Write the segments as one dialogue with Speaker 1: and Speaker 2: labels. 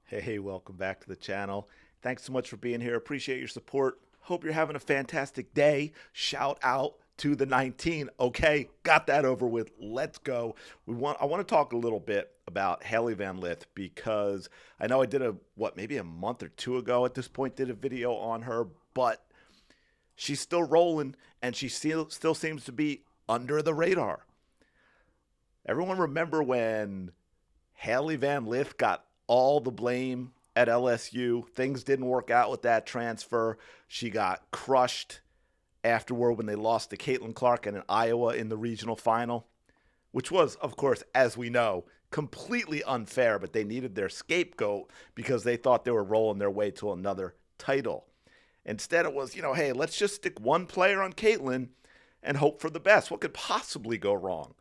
Speaker 1: Hey, welcome back to the channel. Thanks so much for being here. Appreciate your support. Hope you're having a fantastic day. Shout out to the 19. Okay, got that over with. Let's go. I want to talk a little bit about Hailey Van Lith because I know I did maybe a month or two ago at this point did a video on her, but she's still rolling and she still seems to be under the radar. Everyone remember when Hailey Van Lith got all the blame at LSU? Things didn't work out with that transfer. She got crushed afterward when they lost to Caitlin Clark in Iowa in the regional final, which was, of course, as we know, completely unfair, but they needed their scapegoat because they thought they were rolling their way to another title. Instead, it was, hey, let's just stick one player on Caitlin and hope for the best. What could possibly go wrong?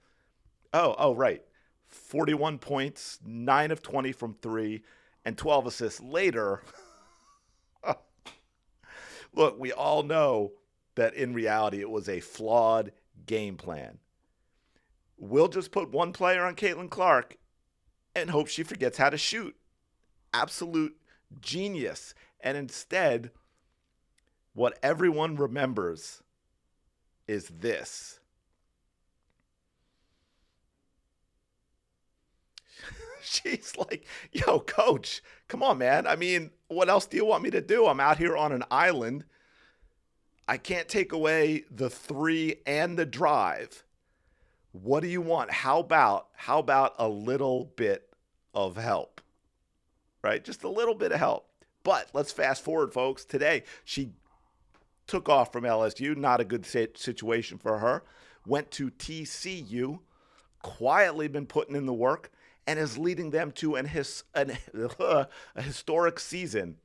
Speaker 1: Right. 41 points, 9 of 20 from 3, and 12 assists later. Look, we all know that in reality it was a flawed game plan. We'll just put one player on Caitlin Clark and hope she forgets how to shoot. Absolute genius. And instead, what everyone remembers is this. She's like, yo, coach, come on, man. I mean, what else do you want me to do? I'm out here on an island. I can't take away the three and the drive. What do you want? How about a little bit of help? Right? Just a little bit of help. But let's fast forward, folks. Today, she took off from LSU. Not a good situation for her. Went to TCU. Quietly been putting in the work and is leading them to a historic season.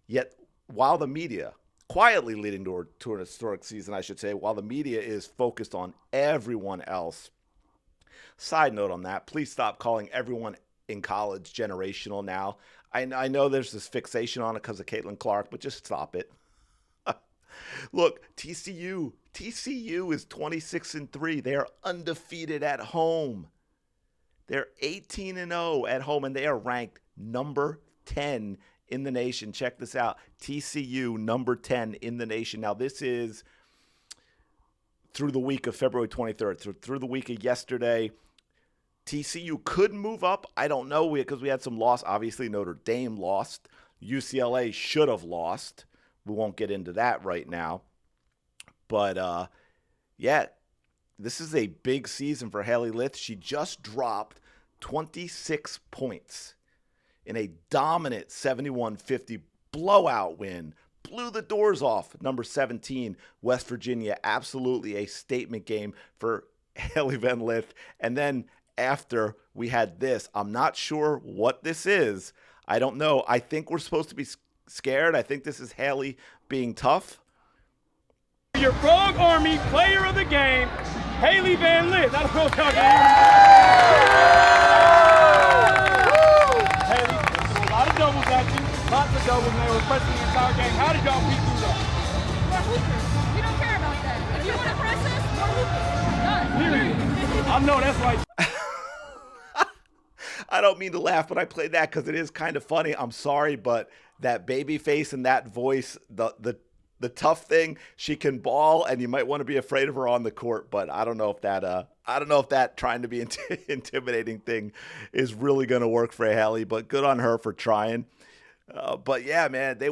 Speaker 1: Yet, while the media, quietly leading to an historic season, I should say, while the media is focused on everyone else. Side note on that, please stop calling everyone in college generational now. I know there's this fixation on it because of Caitlin Clark, but just stop it. Look, TCU is 26-3. They are undefeated at home. They're 18-0 at home, and they are ranked number 10 in the nation. Check this out. TCU, number 10 in the nation. Now, this is through the week of February 23rd. So through the week of yesterday, TCU could move up. I don't know because we had some loss. Obviously, Notre Dame lost. UCLA should have lost. We won't get into that right now. But, yeah. This is a big season for Hailey Lith. She just dropped 26 points in a dominant 71-50 blowout win. Blew the doors off number 17, West Virginia. Absolutely a statement game for Hailey Van Lith. And then after we had this, I'm not sure what this is. I don't know. I think we're supposed to be scared. I think this is Hailey being tough.
Speaker 2: Your Frog Army player of the game, Hailey Van Lith. I don't know if y'all can hear me. Hailey, a lot of doubles at you. Lots of doubles, and they were pressing the entire game. How did y'all beat through that?
Speaker 3: More hoopers. We don't care about that. If you want to press us, more hoopers. Done.
Speaker 2: Period. I know that's right.
Speaker 1: I don't mean to laugh, but I played that because it is kind of funny. I'm sorry, but that baby face and that voice, the tough thing, she can ball, and you might want to be afraid of her on the court. But I don't know if that trying to be intimidating thing is really going to work for Hailey. But good on her for trying. But yeah, man, Hailey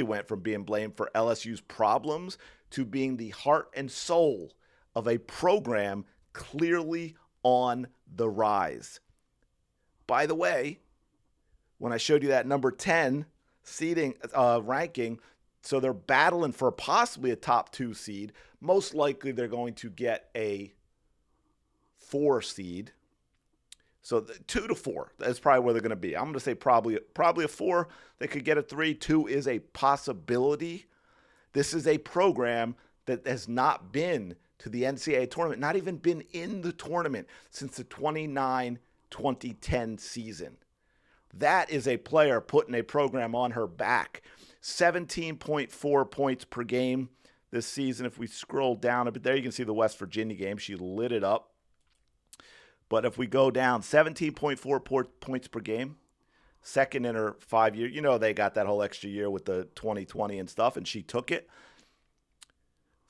Speaker 1: went from being blamed for LSU's problems to being the heart and soul of a program clearly on the rise. By the way, when I showed you that number 10 seeding ranking, so they're battling for possibly a top 2 seed. Most likely they're going to get a 4 seed. So 2 to 4, that's probably where they're going to be. I'm going to say probably a 4. They could get a 3. 2 is a possibility. This is a program that has not been to the NCAA tournament, not even been in the tournament since the 2010 season. That is a player putting a program on her back. 17.4 points per game this season. If we scroll down a bit there, you can see the West Virginia game. She lit it up. But if we go down, 17.4 points per game, second in her 5 year. You know, they got that whole extra year with the 2020 and stuff, and she took it.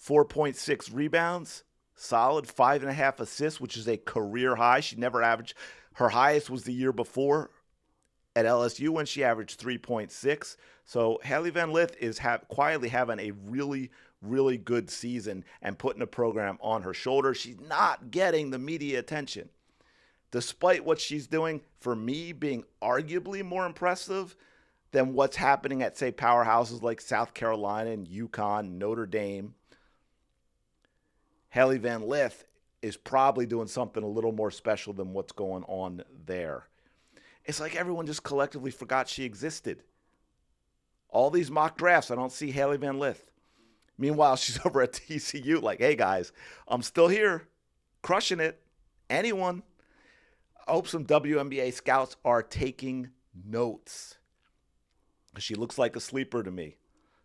Speaker 1: 4.6 rebounds, solid. 5.5 assists, which is a career high. She never averaged. Her highest was the year before at LSU when she averaged 3.6. So Hailey Van Lith is quietly having a really, really good season and putting a program on her shoulders. She's not getting the media attention. Despite what she's doing, for me, being arguably more impressive than what's happening at, say, powerhouses like South Carolina and UConn, Notre Dame, Hailey Van Lith is probably doing something a little more special than what's going on there. It's like everyone just collectively forgot she existed. All these mock drafts, I don't see Hailey Van Lith. Meanwhile, she's over at TCU like, hey, guys, I'm still here, crushing it. Anyone? I hope some WNBA scouts are taking notes. She looks like a sleeper to me.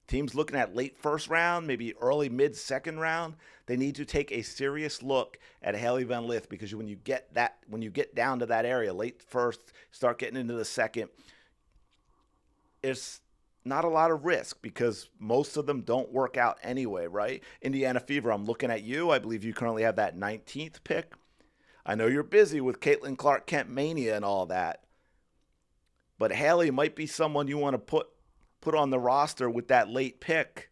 Speaker 1: Teams looking at late first round, maybe early mid-second round, they need to take a serious look at Hailey Van Lith, because when you get down to that area, late first, start getting into the second, it's not a lot of risk because most of them don't work out anyway, right? Indiana Fever, I'm looking at you. I believe you currently have that 19th pick. I know you're busy with Caitlin Clark-Kent mania and all that, but Hailey might be someone you want to put on the roster with that late pick.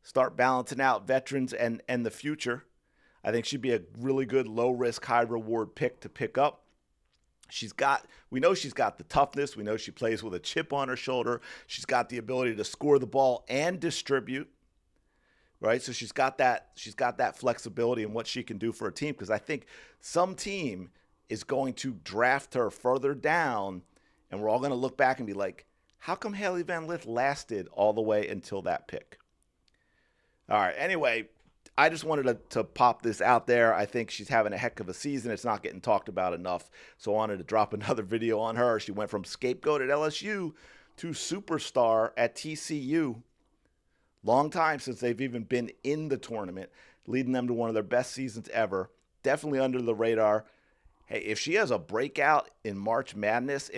Speaker 1: Start balancing out veterans and the future. I think she'd be a really good low-risk, high-reward pick to pick up. We know she's got the toughness. We know she plays with a chip on her shoulder. She's got the ability to score the ball and distribute, right? So she's got that flexibility in what she can do for a team, because I think some team is going to draft her further down, and we're all going to look back and be like, how come Hailey Van Lith lasted all the way until that pick? All right, anyway, I just wanted to pop this out there. I think she's having a heck of a season. It's not getting talked about enough, so I wanted to drop another video on her. She went from scapegoat at LSU to superstar at TCU. Long time since they've even been in the tournament, leading them to one of their best seasons ever. Definitely under the radar. Hey, if she has a breakout in March Madness,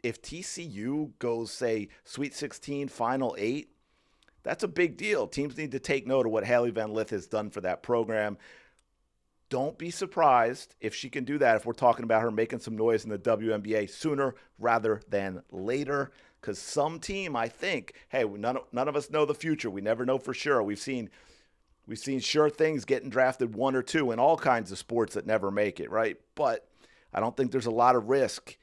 Speaker 1: if TCU goes, say, Sweet 16, Final 8, that's a big deal. Teams need to take note of what Hailey Van Lith has done for that program. Don't be surprised if she can do that, if we're talking about her making some noise in the WNBA sooner rather than later. Because some team, I think, hey, none of us know the future. We never know for sure. We've seen sure things getting drafted 1 or 2 in all kinds of sports that never make it, right? But I don't think there's a lot of risk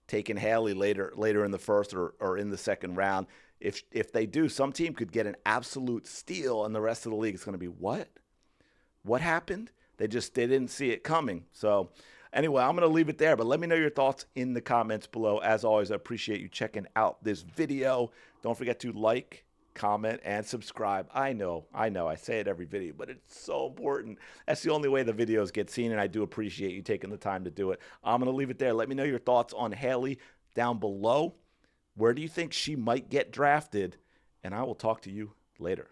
Speaker 1: taking Hailey later in the first or in the second round. If they do, some team could get an absolute steal, and the rest of the league is going to be, what? What happened? They didn't see it coming. So anyway, I'm going to leave it there, but let me know your thoughts in the comments below. As always, I appreciate you checking out this video. Don't forget to like, comment, and subscribe. I know, I say it every video, but it's so important. That's the only way the videos get seen, and I do appreciate you taking the time to do it. I'm going to leave it there. Let me know your thoughts on Hailey down below. Where do you think she might get drafted? And I will talk to you later.